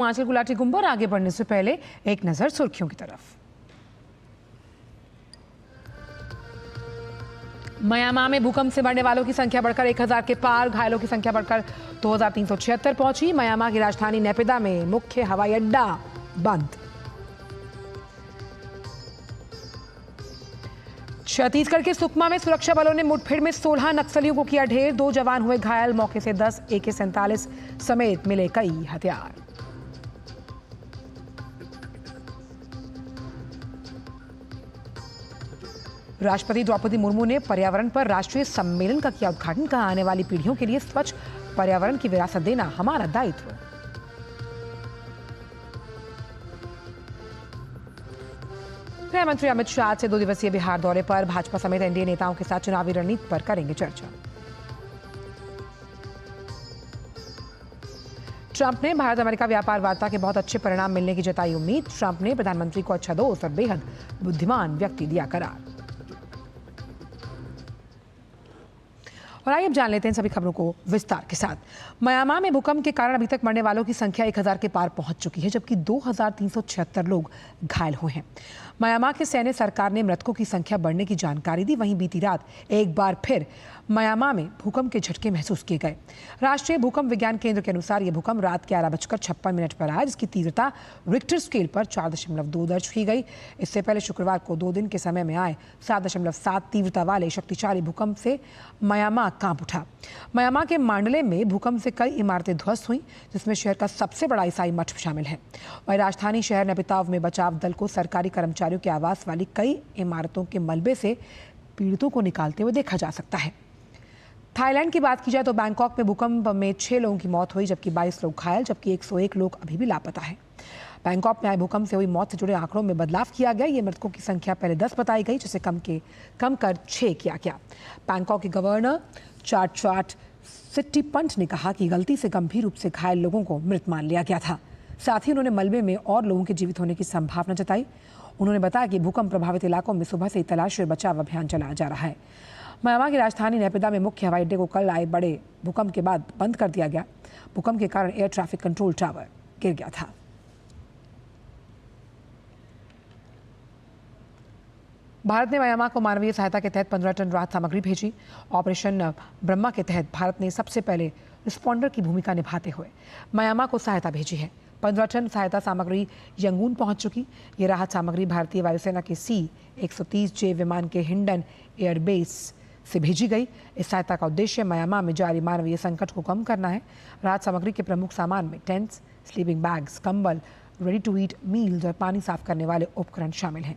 आजकल गुलाटी गुंबर आगे बढ़ने से पहले एक नजर सुर्खियों की तरफ। म्यांमार में भूकंप से मरने वालों की संख्या बढ़कर 1000 के पार, घायलों की संख्या बढ़कर 2376 पहुंची। म्यांमार की राजधानी नेपिदा में मुख्य हवाई अड्डा बंद। छत्तीसगढ़ के सुकमा में सुरक्षा बलों ने मुठभेड़ में 16 नक्सलियों को किया ढेर, 2 जवान हुए घायल। मौके से 10 AK-47 समेत मिले कई हथियार। राष्ट्रपति द्रौपदी मुर्मू ने पर्यावरण पर राष्ट्रीय सम्मेलन का किया उद्घाटन। कहा, आने वाली पीढ़ियों के लिए स्वच्छ पर्यावरण की विरासत देना हमारा दायित्व। गृह मंत्री अमित शाह आज से 2 दिवसीय बिहार दौरे पर। भाजपा समेत एनडीए नेताओं के साथ चुनावी रणनीति पर करेंगे चर्चा। ट्रंप ने भारत अमेरिका व्यापार वार्ता के बहुत अच्छे परिणाम मिलने की जताई उम्मीद। ट्रंप ने प्रधानमंत्री को अच्छा दोस्त और बेहद बुद्धिमान व्यक्ति दिया करार। और आइए अब जान लेते हैं सभी खबरों को विस्तार के साथ। म्यांमार में भूकंप के कारण अभी तक मरने वालों की संख्या 1000 के पार पहुंच चुकी है, जबकि 2376 लोग घायल हुए हैं। म्यांमार के सैन्य सरकार ने मृतकों की संख्या बढ़ने की जानकारी दी। वहीं बीती रात एक बार फिर म्यांमार में भूकंप के झटके महसूस किए गए। राष्ट्रीय भूकंप विज्ञान केंद्र के अनुसार यह भूकंप रात 11:56 पर आया, जिसकी तीव्रता रिक्टर स्केल पर 4.2 दर्ज की गई। इससे पहले शुक्रवार को 2 दिन के समय में आए 7.7 तीव्रता वाले शक्तिशाली भूकंप से म्यांमार कांप उठा। म्यांमार के मांडले में भूकंप से कई इमारतें ध्वस्त हुई, जिसमें शहर का सबसे बड़ा ईसाई मठ शामिल है। वहीं राजधानी शहर नैपिताव में बचाव दल को सरकारी कर्मचारियों के आवास वाली कई इमारतों के मलबे से पीड़ितों को निकालते हुए देखा जा सकता है। थाईलैंड की बात की जाए तो बैंकॉक में भूकंप में 6 लोगों की मौत हुई, जबकि 22 लोग घायल, जबकि 101 लोग अभी भी लापता हैं। बैंकॉक में आए भूकंप से हुई मौत से जुड़े आंकड़ों में बदलाव किया गया। ये मृतकों की संख्या पहले 10 बताई गई, जिसे कम कर 6 किया गया। बैंकॉक के गवर्नर चार्ट सिट्टीपंट ने कहा कि गलती से गंभीर रूप से घायल लोगों को मृत मान लिया गया था। साथ ही उन्होंने मलबे में और लोगों के जीवित होने की संभावना जताई। उन्होंने बताया कि भूकंप प्रभावित इलाकों में सुबह से तलाशी और बचाव अभियान चलाया जा रहा है। म्यांमार की राजधानी नेपिदा में मुख्य हवाई अड्डे को कल आए बड़े भूकंप के बाद बंद कर दिया गया। भूकंप के कारण एयर ट्रैफिक कंट्रोल टावर गिर गया था। भारत ने म्यांमार को मानवीय सहायता के तहत 15 टन राहत सामग्री भेजी। ऑपरेशन ब्रह्मा के तहत भारत ने सबसे पहले रिस्पॉन्डर की भूमिका निभाते हुए म्यांमार को सहायता भेजी है। 15 टन सहायता सामग्री यंगून पहुंच चुकी। ये राहत सामग्री भारतीय वायुसेना के C-130J विमान के हिंडन एयरबेस से भेजी गई। इस सहायता का उद्देश्य म्यांमार में जारी मानवीय संकट को कम करना है। राहत सामग्री के प्रमुख सामान में टेंट्स, स्लीपिंग बैग्स, कंबल, रेडी टू ईट मील्स और पानी साफ करने वाले उपकरण शामिल हैं।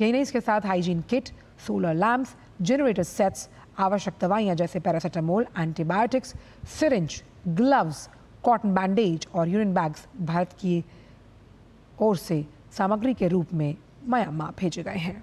यही नहीं, इसके साथ hygiene kit, solar lamps, generator sets, आवश्यक दवाइयां जैसे paracetamol, antibiotics, syringe, gloves, cotton bandage और यूरिन बैग्स भारत की ओर से सामग्री के रूप में म्यांमार भेजे गए हैं।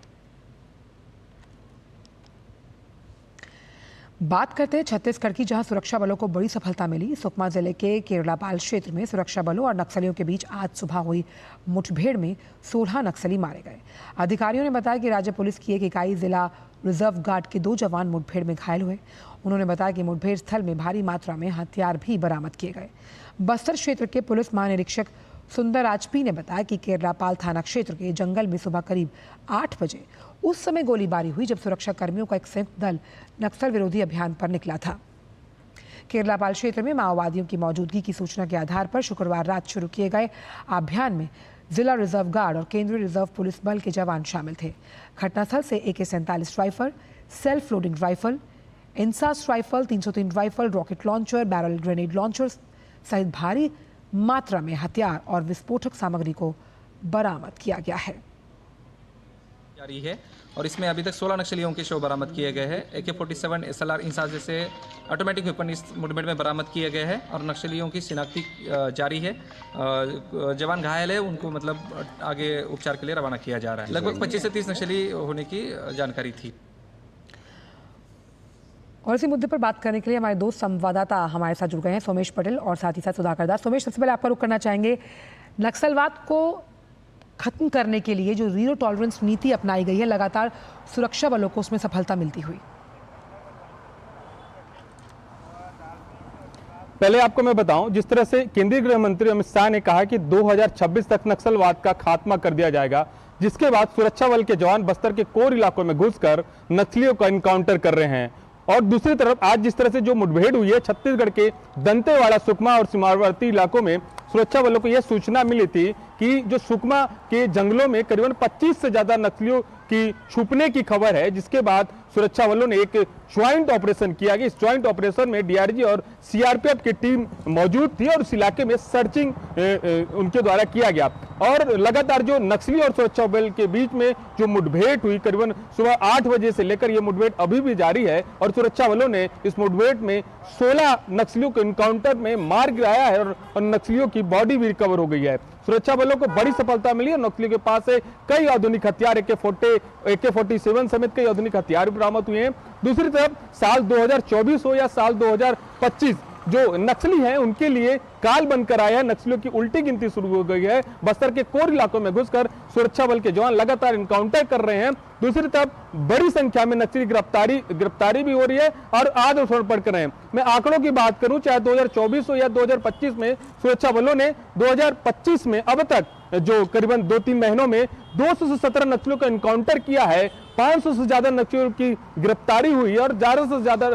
बात करते हैं छत्तीसगढ़ की, जहां सुरक्षा बलों को बड़ी सफलता मिली। सुकमा जिले के केरलापाल क्षेत्र में सुरक्षा बलों और नक्सलियों के बीच आज सुबह हुई मुठभेड़ में 16 नक्सली मारे गए। अधिकारियों ने बताया कि राज्य पुलिस की एक इकाई जिला रिजर्व गार्ड के 2 जवान मुठभेड़ में घायल हुए। उन्होंने बताया कि मुठभेड़ स्थल में भारी मात्रा में हथियार भी बरामद किए गए। बस्तर क्षेत्र के पुलिस महानिरीक्षक सुंदर आजपी ने बताया कि केरलापाल थाना क्षेत्र के जंगल में सुबह करीब 8 बजे उस समय गोलीबारी हुई जब सुरक्षा कर्मियों का एक संयुक्त दल नक्सल विरोधी अभियान पर निकला था। केरलापाल क्षेत्र में माओवादियों की मौजूदगी की सूचना के आधार पर शुक्रवार रात शुरू किए गए अभियान में जिला रिजर्व गार्ड और केंद्रीय रिजर्व पुलिस बल के जवान शामिल थे। घटनास्थल से AK-47 rifle, self loading rifle, INSAS rifle, 303 rifle, rocket launcher, barrel grenade launcher सहित भारी मात्रा में हथियार और विस्फोटक सामग्री को बरामद किया गया है। जारी है और इसमें अभी तक 16 नक्सलियों के शव बरामद किए गए हैं। AK-47 SLR इंसास जैसे ऑटोमेटिक वेपन इस मुठभेड़ में बरामद किए गए हैं और नक्सलियों की शिनाख्ती जारी है। जवान घायल है, उनको मतलब आगे उपचार के लिए रवाना किया जा रहा है। लगभग 25 से 30 नक्सली होने की जानकारी थी। और इसी मुद्दे पर बात करने के लिए हमारे 2 संवाददाता हमारे साथ जुड़ गए हैं, सोमेश पटेल और साथ ही साथ सुधाकर दास। सोमेश, सबसे पहले आपका रुख करना चाहेंगे, नक्सलवाद को खत्म करने के लिए जो जीरो टॉलरेंस नीति अपनाई गई है, लगातार सुरक्षा बलों को उसमें सफलता मिलती हुई। पहले आपको मैं बताऊं, जिस तरह से केंद्रीय गृह मंत्री अमित शाह ने कहा कि 2026 तक नक्सलवाद का खात्मा कर दिया जाएगा, जिसके बाद सुरक्षा बल के जवान बस्तर के कोर इलाकों में घुसकर नक्सलियों का इनकाउंटर कर रहे हैं। और दूसरी तरफ आज जिस तरह से जो मुठभेड़ हुई है छत्तीसगढ़ के दंतेवाड़ा, सुकमा और सीमावर्ती इलाकों में, सुरक्षा बलों को यह सूचना मिली थी कि जो सुकमा के जंगलों में करीबन 25 से ज्यादा नक्सलियों की छुपने की खबर है, जिसके बाद सुरक्षा बलों ने एक ज्वाइंट ऑपरेशन किया गया। इस ज्वाइंट ऑपरेशन में डीआरजी और सीआरपीएफ की टीम मौजूद थी और उस इलाके में सर्चिंग उनके द्वारा किया गया। और लगातार जो नक्सली और सुरक्षा बल के बीच में जो मुठभेड़ हुई, करीबन सुबह 8 बजे से लेकर यह मुठभेड़ अभी भी जारी है और सुरक्षा बलों ने इस मुठभेड़ में 16 नक्सलियों को इनकाउंटर में मार गिराया है और नक्सलियों की बॉडी भी रिकवर हो गई है। सुरक्षा बलों को बड़ी सफलता मिली और नक्सलियों के पास से कई आधुनिक हथियार AK-47 समेत कई आधुनिक हथियार भी बरामद हुए हैं। दूसरी तरफ साल 2024 हो या साल 2025, जो नक्सली हैं उनके लिए काल बनकर आया है। नक्सलियों की उल्टी गिनती शुरू हो गई है। बस्तर के कोर इलाकों में घुसकर सुरक्षा बल के जवान लगातार इनकाउंटर कर रहे हैं। दूसरी तरफ बड़ी संख्या में नक्सली गिरफ्तारी भी हो रही है और आत्मसमर्पण कर रहे हैं। मैं आंकड़ों की बात करूं, चाहे 2024 हो या 2025 में, सुरक्षा बलों ने 2025 में अब तक जो करीबन 2-3 महीनों में 217 नक्सलियों का इनकाउंटर किया है, 500 से ज्यादा नक्सलियों की गिरफ्तारी हुई है और 1100 से ज्यादा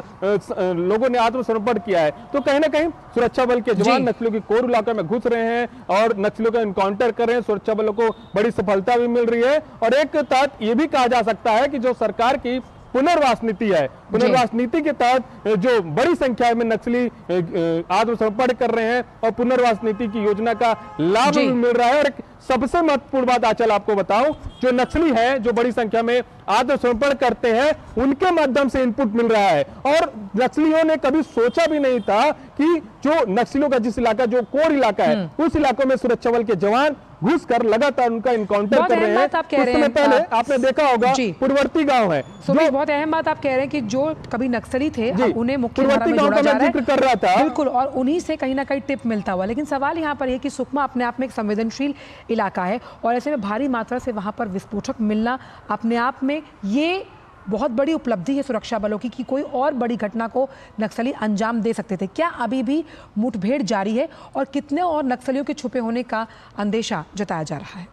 लोगों ने आत्मसमर्पण किया है। तो कहीं ना कहीं सुरक्षा बल के जवान नक्सलियों के कोर इलाके में घुस रहे हैं और नक्सलियों का इनकाउंटर कर रहे हैं। सुरक्षा बलों को बड़ी सफलता भी मिल रही है और एक तहत यह भी कहा जा सकता है कि जो सरकार की पुनर्वास नीति है, पुनर्वास नीति के तहत जो बड़ी संख्या में नक्सली आत्मसमर्पण कर रहे हैं और पुनर्वास नीति की योजना का लाभ भी मिल रहा है। और एक सबसे महत्वपूर्ण बात आंचल आपको बताऊं, जो नक्सली है जो बड़ी संख्या में आत्मसमर्पण करते हैं, उनके माध्यम से इनपुट मिल रहा है। और नक्सलियों ने कभी सोचा भी नहीं था कि जो नक्सलियों का जिस इलाका, जो कोर इलाका है, उस इलाकों में सुरक्षा बल के जवान घुसकर लगातार उनका इनकाउंटर कर रहे हैं। कुछ समय पहले आपने देखा होगा पूर्ववर्ती गांव है, बहुत अहम बात आप कह रहे हैं कि जो कभी नक्सली थे अब उन्हें मुख्य धारा में जोड़ा जा रहा है, कर रहा था बिल्कुल, और उन्हीं से कहीं ना कहीं टिप मिलता हुआ। लेकिन सवाल यहाँ पर यह कि सुकमा अपने आप में एक संवेदनशील इलाका है और ऐसे में भारी मात्रा से वहां पर विस्फोटक मिलना अपने आप में ये बहुत बड़ी उपलब्धि है सुरक्षा बलों की कि कोई और बड़ी घटना को नक्सली अंजाम दे सकते थे। क्या अभी भी मुठभेड़ जारी है और कितने और नक्सलियों के छुपे होने का अंदेशा जताया जा रहा है?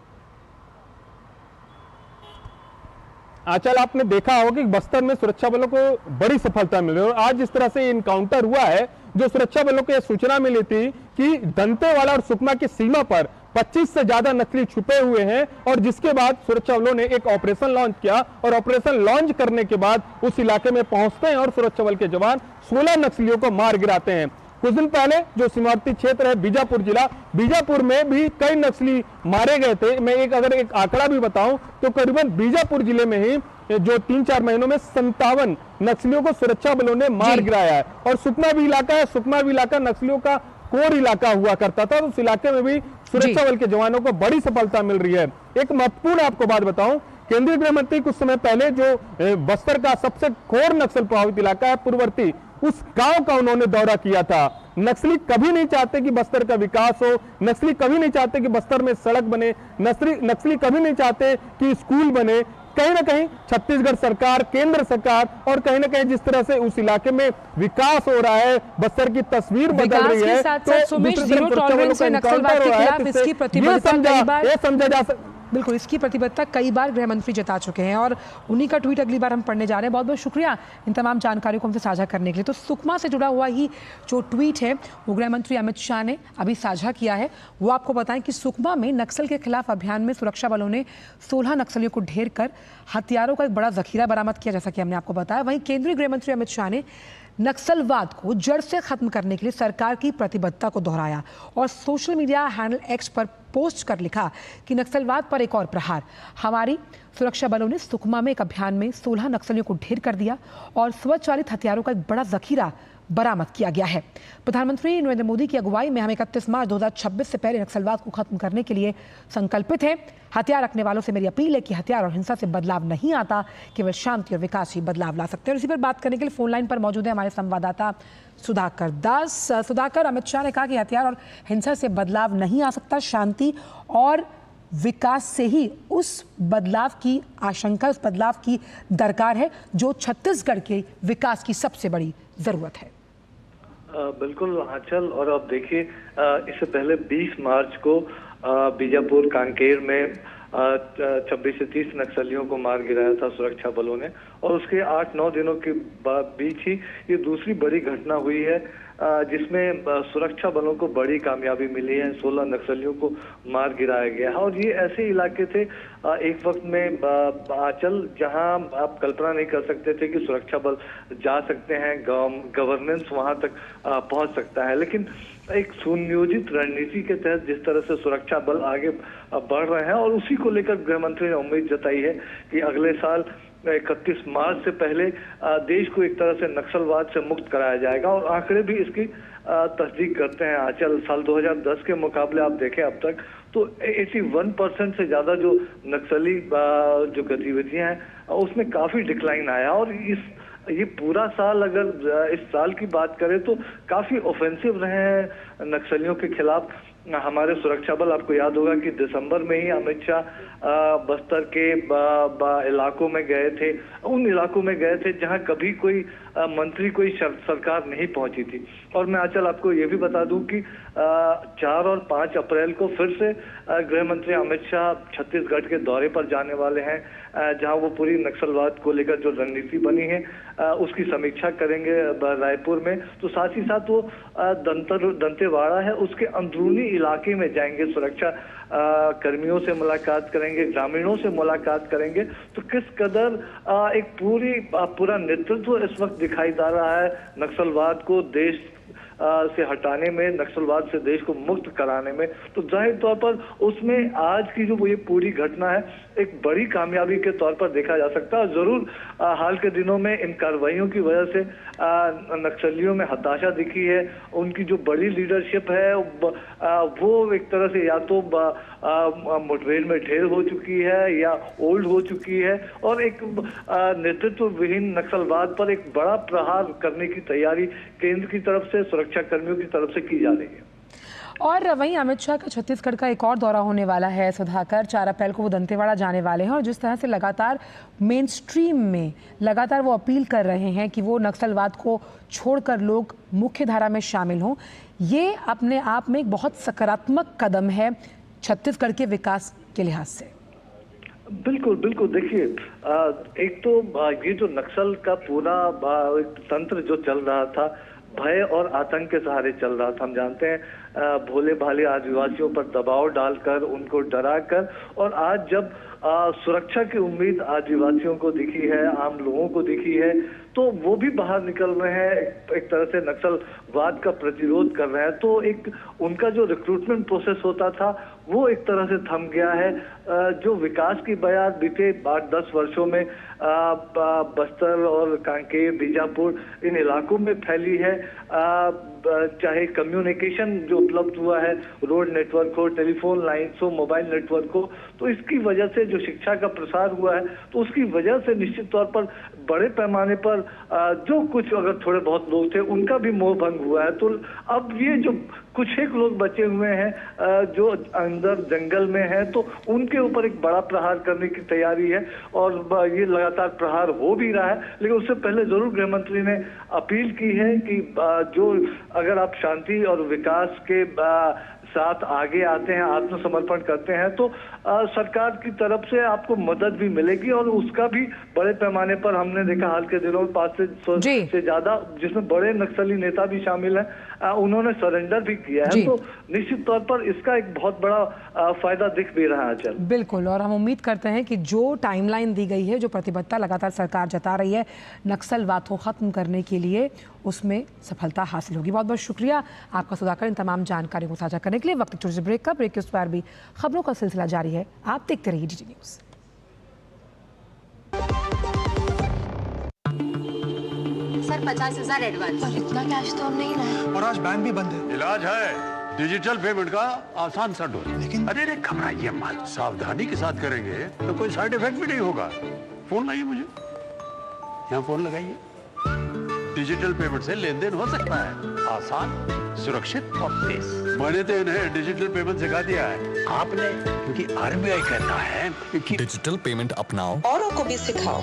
आंचल, आपने देखा होगा कि बस्तर में सुरक्षा बलों को बड़ी सफलता मिली और आज जिस तरह से इनकाउंटर हुआ है, जो सुरक्षा बलों को यह सूचना मिली थी कि दंतेवाड़ा और सुकमा की सीमा पर 25 से ज्यादा नक्सली छुपे हुए हैं और जिसके बाद सुरक्षा बलों ने एक ऑपरेशन लॉन्च किया और ऑपरेशन लॉन्च करने के बाद उस इलाके में पहुंचते हैं और सुरक्षा बल के जवान 16 नक्सलियों को मार गिराते हैं। कुछ दिन पहले जो सीमावर्ती क्षेत्र है बीजापुर जिला, बीजापुर में भी कई नक्सली मारे गए थे। मैं अगर एक आंकड़ा भी बताऊं तो करीबन बीजापुर जिले में ही जो 3-4 महीनों में 57 नक्सलियों को सुरक्षा बलों ने मार गिराया है। और सुकमा भी इलाका है, सुकमा भी इलाका नक्सलियों का कोर इलाका हुआ करता था, उस इलाके में भी सुरक्षा बल के जवानों को बड़ी सफलता मिल रही है। एक महत्वपूर्ण आपको बात बताऊं, केंद्रीय गृह मंत्री कुछ समय पहले जो बस्तर का सबसे कोर नक्सल प्रभावित इलाका है पूर्ववर्ती, उस गांव का उन्होंने दौरा किया था। नक्सली कभी नहीं चाहते कि बस्तर का विकास हो, नक्सली कभी नहीं चाहते कि बस्तर में सड़क बने, नक्सली कभी नहीं चाहते कि स्कूल बने। कहीं ना कहीं छत्तीसगढ़ सरकार, केंद्र सरकार और कहीं ना कहीं जिस तरह से उस इलाके में विकास हो रहा है, बस्तर की तस्वीर बदल रही है, समझा जा सकता। बिल्कुल, इसकी प्रतिबद्धता कई बार गृह मंत्री जता चुके हैं और उन्हीं का ट्वीट अगली बार हम पढ़ने जा रहे हैं। बहुत बहुत शुक्रिया इन तमाम जानकारियों को हमसे साझा करने के लिए। तो सुकमा से जुड़ा हुआ ही जो ट्वीट है वो गृह मंत्री अमित शाह ने अभी साझा किया है। वो आपको बताएं कि सुकमा में नक्सल के खिलाफ अभियान में सुरक्षा बलों ने 16 नक्सलियों को ढेर कर हथियारों का एक बड़ा जखीरा बरामद किया, जैसा कि हमने आपको बताया। वहीं केंद्रीय गृह मंत्री अमित शाह ने नक्सलवाद को जड़ से खत्म करने के लिए सरकार की प्रतिबद्धता को दोहराया और सोशल मीडिया हैंडल एक्स पर पोस्ट कर लिखा कि नक्सलवाद पर एक और प्रहार। हमारी सुरक्षा बलों ने सुकमा में एक अभियान में 16 नक्सलियों को ढेर कर दिया और स्वचालित हथियारों का एक बड़ा जखीरा बरामद किया गया है। प्रधानमंत्री नरेंद्र मोदी की अगुवाई में हम 31 मार्च 2026 से पहले नक्सलवाद को खत्म करने के लिए संकल्पित हैं। हथियार रखने वालों से मेरी अपील है कि हथियार और हिंसा से बदलाव नहीं आता, केवल शांति और विकास ही बदलाव ला सकते हैं। और इसी पर बात करने के लिए फोन लाइन पर मौजूद है हमारे संवाददाता सुधाकर दास। सुधाकर, अमित शाह ने कहा कि हथियार और हिंसा से बदलाव नहीं आ सकता, शांति और विकास से ही उस बदलाव की आशंका, उस बदलाव की दरकार है जो छत्तीसगढ़ के विकास की सबसे बड़ी जरूरत है। बिल्कुल आंचल। और अब देखिए, इससे पहले 20 मार्च को बीजापुर कांकेर में 26 से 30 नक्सलियों को मार गिराया था सुरक्षा बलों ने, और उसके 8-9 दिनों के बीच ही ये दूसरी बड़ी घटना हुई है जिसमें सुरक्षा बलों को बड़ी कामयाबी मिली है। 16 नक्सलियों को मार गिराया गया है। और ये ऐसे इलाके थे एक वक्त में आंचल जहां आप कल्पना नहीं कर सकते थे कि सुरक्षा बल जा सकते हैं, गवर्नेंस वहां तक पहुंच सकता है। लेकिन एक सुनियोजित रणनीति के तहत जिस तरह से सुरक्षा बल आगे बढ़ रहे हैं, और उसी को लेकर गृह मंत्री ने उम्मीद जताई है कि अगले साल 31 मार्च से पहले देश को एक तरह से नक्सलवाद से मुक्त कराया जाएगा। और आंकड़े भी इसकी तस्दीक करते हैं आंचल। साल 2010 के मुकाबले आप देखें अब तक तो 81% से ज्यादा जो नक्सली जो गतिविधियां हैं उसमें काफी डिक्लाइन आया। और ये पूरा साल अगर इस साल की बात करें तो काफी ऑफेंसिव रहे हैं नक्सलियों के खिलाफ हमारे सुरक्षा बल। आपको याद होगा कि दिसंबर में ही अमित शाह बस्तर के इलाकों में गए थे, उन इलाकों में गए थे जहां कभी कोई मंत्री, कोई सरकार नहीं पहुंची थी। और मैं आंचल आपको ये भी बता दूं कि 4 और 5 अप्रैल को फिर से गृह मंत्री अमित शाह छत्तीसगढ़ के दौरे पर जाने वाले हैं, जहां वो पूरी नक्सलवाद को लेकर जो रणनीति बनी है उसकी समीक्षा करेंगे रायपुर में। तो साथ ही साथ वो दंतेवाड़ा है उसके अंदरूनी इलाके में जाएंगे, सुरक्षा कर्मियों से मुलाकात करेंगे, ग्रामीणों से मुलाकात करेंगे। तो किस कदर एक पूरा नेतृत्व इस वक्त दिखाई दे रहा है नक्सलवाद को देश से हटाने में, नक्सलवाद से देश को मुक्त कराने में। तो जाहिर तौर पर उसमें आज की जो ये पूरी घटना है एक बड़ी कामयाबी के तौर पर देखा जा सकता है। जरूर हाल के दिनों में इन कार्रवाइयों की वजह से नक्सलियों में हताशा दिखी है। उनकी जो बड़ी लीडरशिप है वो एक तरह से या तो मुठभेड़ में ढेर हो चुकी है या ओल्ड हो चुकी है, और एक नेतृत्व विहीन नक्सलवाद पर एक बड़ा प्रहार करने की तैयारी केंद्र की तरफ से, सुरक्षा कर्मियों की तरफ से की जा रही है। और वहीं अमित शाह का छत्तीसगढ़ का एक और दौरा होने वाला है सुधाकर। 4 अप्रैल को वो दंतेवाड़ा जाने वाले हैं, और जिस तरह से लगातार मेन स्ट्रीम में लगातार वो अपील कर रहे हैं कि वो नक्सलवाद को छोड़कर लोग मुख्य धारा में शामिल हों, ये अपने आप में एक बहुत सकारात्मक कदम है छत्तीसगढ़ के विकास के लिहाज से। बिल्कुल बिल्कुल। देखिए, एक तो ये जो नक्सल का पूरा तंत्र जो चल रहा था, भय और आतंक के सहारे चल रहा था। हम जानते हैं भोले भाले आदिवासियों पर दबाव डालकर, उनको डराकर, और आज जब सुरक्षा की उम्मीद आदिवासियों को दिखी है, आम लोगों को दिखी है, तो वो भी बाहर निकल रहे हैं, एक तरह से नक्सलवाद का प्रतिरोध कर रहे हैं। तो एक उनका जो रिक्रूटमेंट प्रोसेस होता था वो एक तरह से थम गया है। जो विकास की बयार बीते 8-10 वर्षों में बस्तर और कांकेर, बीजापुर इन इलाकों में फैली है, चाहे कम्युनिकेशन जो उपलब्ध हुआ है, रोड नेटवर्क हो, टेलीफोन लाइन्स हो, मोबाइल नेटवर्क हो, तो इसकी वजह से जो शिक्षा का प्रसार हुआ है, तो उसकी वजह से निश्चित तौर पर बड़े पैमाने पर जो कुछ अगर थोड़े बहुत लोग थे उनका भी मोह भंग हुआ है। तो अब ये जो कुछ एक लोग बचे हुए हैं जो अंदर जंगल में हैं, तो उनके ऊपर एक बड़ा प्रहार करने की तैयारी है, और ये लगातार प्रहार हो भी रहा है। लेकिन उससे पहले जरूर गृह मंत्री ने अपील की है कि जो अगर आप शांति और विकास के साथ आगे आते हैं, आत्मसमर्पण करते हैं, तो सरकार की तरफ से आपको मदद भी मिलेगी। और उसका भी बड़े पैमाने पर हमने देखा हाल के दिनों में 500 से ज्यादा, जिसमें बड़े नक्सली नेता भी शामिल हैं, उन्होंने सरेंडर भी किया है। तो निश्चित तौर पर इसका एक बहुत बड़ा फायदा दिख भी रहा है। चल बिल्कुल, और हम उम्मीद करते हैं कि जो टाइमलाइन दी गई है, जो प्रतिबद्धता लगातार सरकार जता रही है नक्सलवाद को खत्म करने के लिए, उसमें सफलता हासिल होगी। बहुत बहुत शुक्रिया आपका सुधाकर इन तमाम जानकारियों को साझा करने के लिए। वक्त छोटे से ब्रेक का, ब्रेक के उस पार भी खबरों का सिलसिला जारी है। आप देखते रहिए DD न्यूज़। Sir 50,000 advance. और इतना कैश तो हम नहीं लाए, और आज बैंक भी बंद है। इलाज है डिजिटल पेमेंट का आसान सा ढूंढ। लेकिन अरे घबराइए मत, सावधानी के साथ करेंगे तो कोई साइड इफेक्ट भी नहीं होगा। फोन लाइए मुझे, यहाँ फोन लगाइए। डिजिटल पेमेंट से लेन देन हो सकता है आसान, सुरक्षित और तेज। मैंने तो इन्हें डिजिटल पेमेंट सिखा दिया है। आपने, क्योंकि RBI कहता है कि डिजिटल पेमेंट अपनाओ, औरों को भी सिखाओ।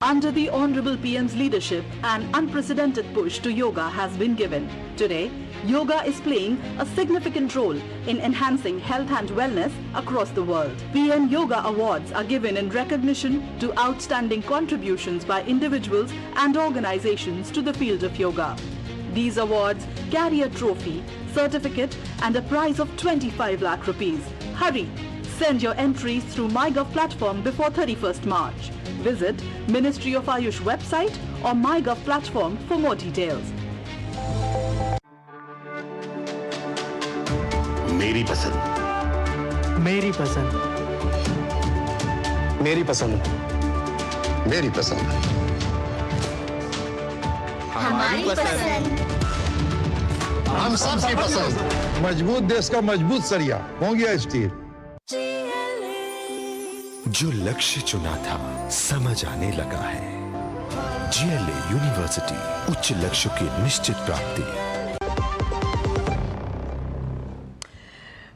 Under the Honorable PM's leadership, an unprecedented push to yoga has been given. Today, yoga is playing a significant role in enhancing health and wellness across the world. PM Yoga Awards are given in recognition to outstanding contributions by individuals and organizations to the field of yoga. These awards carry a trophy, certificate and a prize of 25 lakh rupees. Hurry! Send your entries through MyGov platform before 31st March. Visit Ministry of Ayush website or MyGov platform for more details. मेरी पसंद, मेरी पसंद, मेरी पसंद, मेरी पसंद, हमारी पसंद। हम सबकी पसंद। मजबूत देश का मजबूत सरिया हो गया स्टील। जो लक्ष्य चुना था समझ आने लगा है। GLA यूनिवर्सिटी, उच्च लक्ष्य की निश्चित प्राप्ति।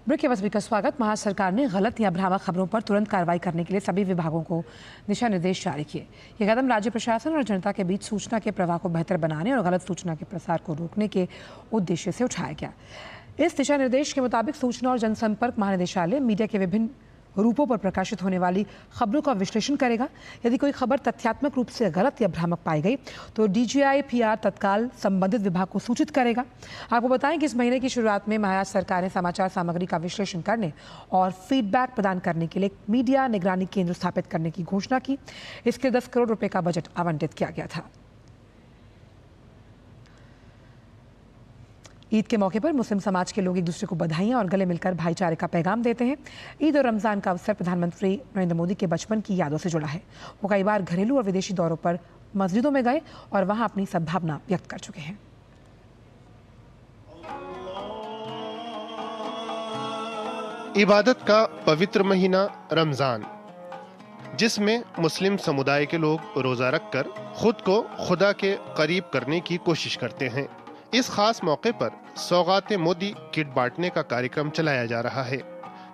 ब्रेक के बाद का स्वागत। महाराष्ट्र सरकार ने गलत या भ्रामक खबरों पर तुरंत कार्रवाई करने के लिए सभी विभागों को दिशा निर्देश जारी किए। ये कदम राज्य प्रशासन और जनता के बीच सूचना के प्रवाह को बेहतर बनाने और गलत सूचना के प्रसार को रोकने के उद्देश्य से उठाया गया। इस दिशा निर्देश के मुताबिक सूचना और जनसंपर्क महानिदेशालय मीडिया के विभिन्न रूपों पर प्रकाशित होने वाली खबरों का विश्लेषण करेगा। यदि कोई खबर तथ्यात्मक रूप से गलत या भ्रामक पाई गई तो DGI PR तत्काल संबंधित विभाग को सूचित करेगा। आपको बताएं कि इस महीने की शुरुआत में महाराष्ट्र सरकार ने समाचार सामग्री का विश्लेषण करने और फीडबैक प्रदान करने के लिए मीडिया निगरानी केंद्र स्थापित करने की घोषणा की। इसके 10 करोड़ रुपए का बजट आवंटित किया गया था। ईद के मौके पर मुस्लिम समाज के लोग एक दूसरे को बधाइयां और गले मिलकर भाईचारे का पैगाम देते हैं। ईद और रमज़ान का अवसर प्रधानमंत्री नरेंद्र मोदी के बचपन की यादों से जुड़ा है। वो कई बार घरेलू और विदेशी दौरों पर मस्जिदों में गए और वहां अपनी सद्भावना व्यक्त कर चुके हैं। इबादत का पवित्र महीना रमज़ान, जिसमें मुस्लिम समुदाय के लोग रोज़ा रखकर खुद को खुदा के करीब करने की कोशिश करते हैं। इस खास मौके पर सौगाते मोदी किट बांटने का कार्यक्रम चलाया जा रहा है,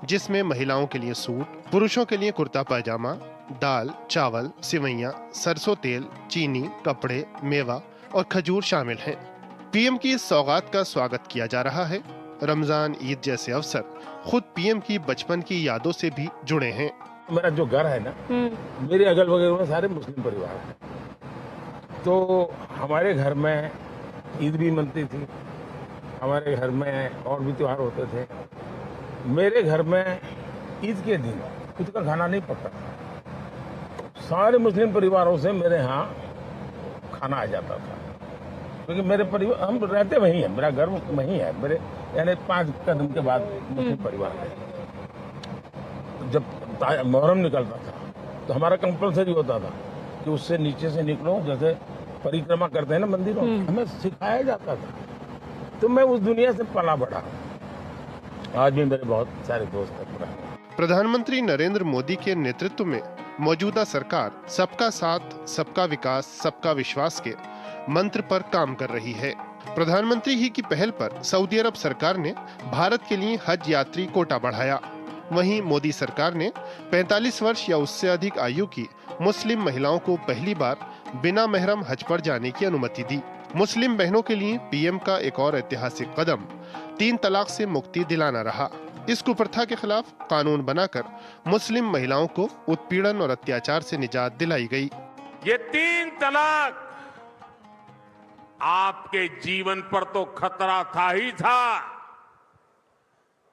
जिसमें महिलाओं के लिए सूट, पुरुषों के लिए कुर्ता पैजामा, दाल, चावल, सिवैयां, सरसों तेल, चीनी, कपड़े, मेवा और खजूर शामिल हैं। पीएम की इस सौगात का स्वागत किया जा रहा है। रमजान, ईद जैसे अवसर खुद पीएम की बचपन की यादों से भी जुड़े हैं। मेरा जो घर है ना, मेरे अगल बगल में सारे मुस्लिम परिवार हैं, तो हमारे घर में ईद भी मनती थी, हमारे घर में और भी त्योहार होते थे। मेरे घर में ईद के दिन खुद का खाना नहीं पकता, सारे मुस्लिम परिवारों से मेरे यहाँ खाना आ जाता था, क्योंकि मेरे परिवार, हम रहते वहीं हैं, मेरा घर वहीं है, मेरे यानी 5 कदम के बाद मुस्लिम परिवार है। जब मुहर्रम निकलता था तो हमारा कंपलसरी होता था कि उससे नीचे से निकलो, जैसे परिक्रमा करते हैं ना मंदिरों, हमें सिखाया जाता था। तो मैं उस दुनिया से पला बढ़ा। आज भी मेरे बहुत सारे दोस्त हैं। प्रधानमंत्री नरेंद्र मोदी के नेतृत्व में मौजूदा सरकार सबका साथ, सबका विकास, सबका विश्वास के मंत्र पर काम कर रही है। प्रधानमंत्री ही की पहल पर सऊदी अरब सरकार ने भारत के लिए हज यात्री कोटा बढ़ाया। वहीं मोदी सरकार ने 45 वर्ष या उससे अधिक आयु की मुस्लिम महिलाओं को पहली बार बिना महरम हज पर जाने की अनुमति दी। मुस्लिम बहनों के लिए पीएम का एक और ऐतिहासिक कदम 3 तलाक से मुक्ति दिलाना रहा। इस कुप्रथा के खिलाफ कानून बनाकर मुस्लिम महिलाओं को उत्पीड़न और अत्याचार से निजात दिलाई गई। ये 3 तलाक आपके जीवन पर तो खतरा था ही था।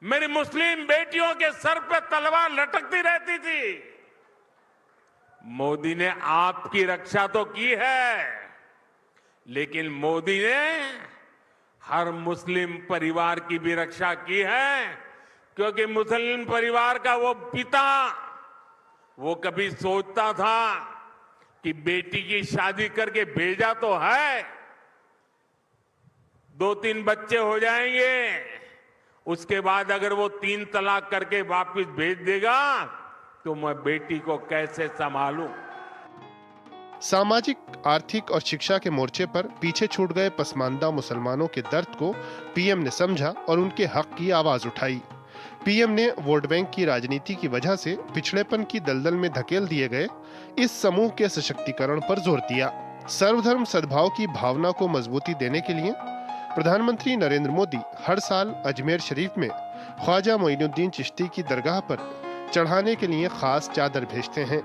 मेरी मुस्लिम बेटियों के सर पे तलवार लटकती रहती थी। मोदी ने आपकी रक्षा तो की है, लेकिन मोदी ने हर मुस्लिम परिवार की भी रक्षा की है, क्योंकि मुस्लिम परिवार का वो पिता, वो कभी सोचता था कि बेटी की शादी करके भेजा तो है, 2-3 बच्चे हो जाएंगे, उसके बाद अगर वो 3 तलाक करके वापस भेज देगा तो मैं बेटी को कैसे संभालूं। सामाजिक, आर्थिक और शिक्षा के मोर्चे पर पीछे छूट गए पसमानदा मुसलमानों के दर्द को पीएम ने समझा और उनके हक की आवाज उठाई। पीएम ने वोट बैंक की राजनीति की वजह से पिछड़ेपन की दलदल में धकेल दिए गए इस समूह के सशक्तिकरण पर जोर दिया। सर्वधर्म सद्भाव की भावना को मजबूती देने के लिए प्रधानमंत्री नरेंद्र मोदी हर साल अजमेर शरीफ में ख्वाजा मोइनुद्दीन चिश्ती की दरगाह पर चढ़ाने के लिए खास चादर भेजते हैं।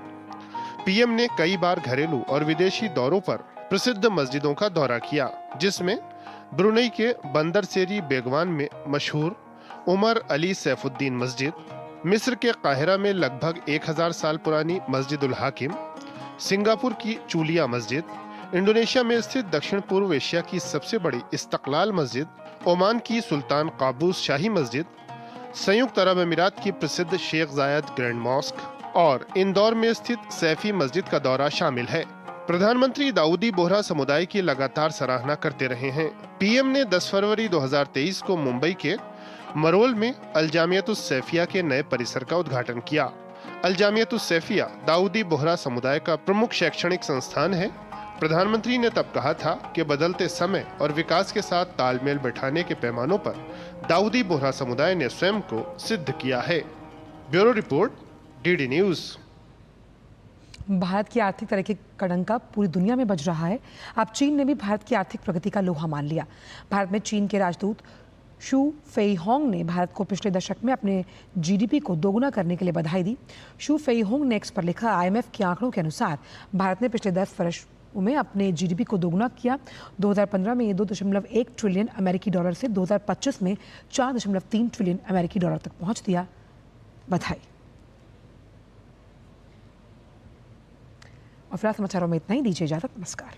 पीएम ने कई बार घरेलू और विदेशी दौरों पर प्रसिद्ध मस्जिदों का दौरा किया, जिसमें ब्रुनई के बंदर सेरी बेगवान में मशहूर उमर अली सैफुद्दीन मस्जिद, मिस्र के काहिरा में लगभग 1000 साल पुरानी मस्जिद उल हाकिम, सिंगापुर की चूलिया मस्जिद, इंडोनेशिया में स्थित दक्षिण पूर्व एशिया की सबसे बड़ी इस्तकलाल मस्जिद, ओमान की सुल्तान काबूस शाही मस्जिद, संयुक्त अरब अमीरात की प्रसिद्ध शेख जायद ग्रैंड मॉस्क और इंदौर में स्थित सैफी मस्जिद का दौरा शामिल है। प्रधानमंत्री दाऊदी बोहरा समुदाय की लगातार सराहना करते रहे हैं। पीएम ने 10 फरवरी 2023 को मुंबई के मरोल में अल जामियतुस सैफिया के नए परिसर का उद्घाटन किया। अल जामियतुस सैफिया दाऊदी बोहरा समुदाय का प्रमुख शैक्षणिक संस्थान है। प्रधानमंत्री ने तब कहा था कि बदलते समय और विकास के साथ तालमेल बैठाने के पैमानों पर दाऊदी बोहरा समुदाय ने स्वयं को सिद्ध किया है। Bureau report, DD news. Bharat की आर्थिक तरक्की का डंका पूरी दुनिया में बज रहा है। अब चीन ने भी भारत की आर्थिक प्रगति का लोहा मान लिया। भारत में चीन के राजदूत शू फेईहोंग ने भारत को पिछले दशक में अपने जीडीपी को दोगुना करने के लिए बधाई दी। शू फेईहोंग ने एक्स पर लिखा, आईएमएफ के आंकड़ों के अनुसार भारत ने पिछले 10 वर्षों में अपने जीडीपी को दोगुना किया। 2015 में ये 2.1 ट्रिलियन अमेरिकी डॉलर से 2025 में 4.3 ट्रिलियन अमेरिकी डॉलर तक पहुंच दिया। बधाई। और फिलहाल समाचारों में इतना ही। दीजिए इजाजत। नमस्कार।